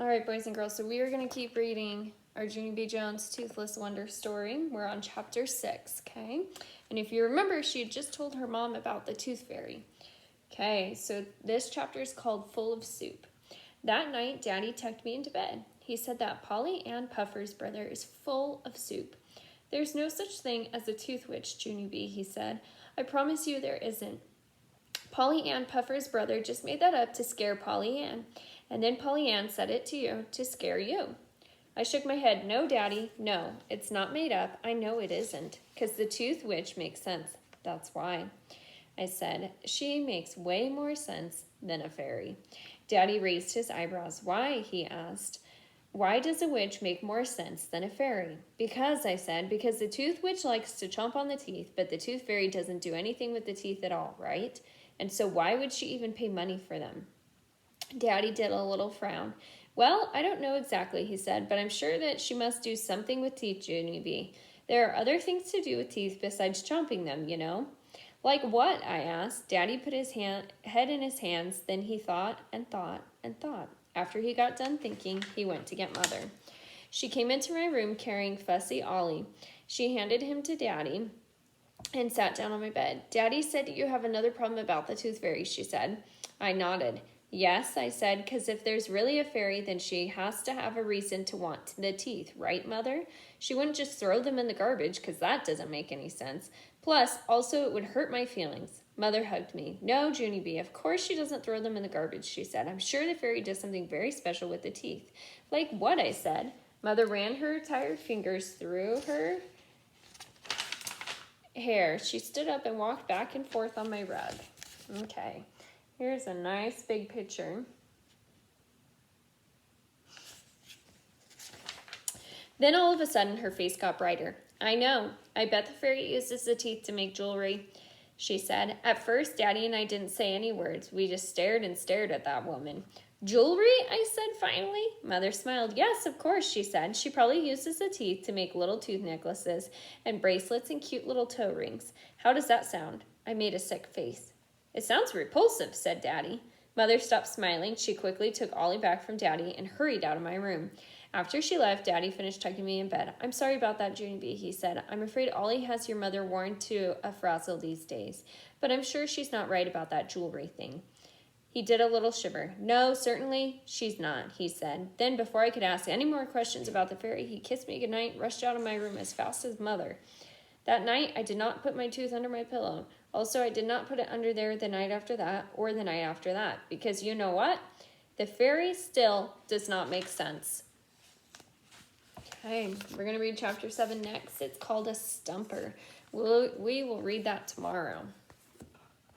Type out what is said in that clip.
All right, boys and girls, so we are going to keep reading our Junie B. Jones Toothless Wonder story. We're on chapter 6, okay? And if you remember, she had just told her mom about the tooth fairy. Okay, so this chapter is called Full of Soup. That night, Daddy tucked me into bed. He said that Polly Ann Puffer's brother is full of soup. There's no such thing as a tooth witch, Junie B., he said. I promise you there isn't. Polly Ann Puffer's brother just made that up to scare Polly Ann. And then Polly Ann said it to you to scare you. I shook my head. No, Daddy, no, it's not made up. I know it isn't, because the tooth witch makes sense. That's why. I said, she makes way more sense than a fairy. Daddy raised his eyebrows. Why? He asked. Why does a witch make more sense than a fairy? Because, I said, because the tooth witch likes to chomp on the teeth, but the tooth fairy doesn't do anything with the teeth at all, right? And so why would she even pay money for them? Daddy did a little frown. Well, I don't know exactly, he said, but I'm sure that she must do something with teeth, Junie B. There are other things to do with teeth besides chomping them, you know. Like what? I asked. Daddy put his head in his hands, then he thought and thought and thought. After he got done thinking, he went to get Mother. She came into my room carrying Fussy Ollie. She handed him to Daddy and sat down on my bed. Daddy said you have another problem about the tooth fairy, she said. I nodded. Yes, I said, because if there's really a fairy, then she has to have a reason to want the teeth, right, Mother? She wouldn't just throw them in the garbage, because that doesn't make any sense. Plus, also, it would hurt my feelings. Mother hugged me. No, Junie B., of course she doesn't throw them in the garbage, she said. I'm sure the fairy does something very special with the teeth. Like what? I said. Mother ran her tired fingers through her hair. She stood up and walked back and forth on my rug. Okay. Here's a nice big picture. Then all of a sudden, her face got brighter. I know. I bet the fairy uses the teeth to make jewelry, she said. At first, Daddy and I didn't say any words. We just stared and stared at that woman. Jewelry? I said finally. Mother smiled. Yes, of course, she said. She probably uses the teeth to make little tooth necklaces and bracelets and cute little toe rings. How does that sound? I made a sick face. It sounds repulsive, said Daddy. Mother stopped smiling. She quickly took Ollie back from Daddy and hurried out of my room. After she left, Daddy finished tucking me in bed. I'm sorry about that, Junie B., he said. I'm afraid Ollie has your mother worn to a frazzle these days, but I'm sure she's not right about that jewelry thing. He did a little shiver. No, certainly she's not, he said. Then, before I could ask any more questions about the fairy, he kissed me goodnight and rushed out of my room as fast as Mother. That night, I did not put my tooth under my pillow. Also, I did not put it under there the night after that or the night after that, because you know what? The fairy still does not make sense. Okay, we're going to read chapter 7 next. It's called A Stumper. We will read that tomorrow.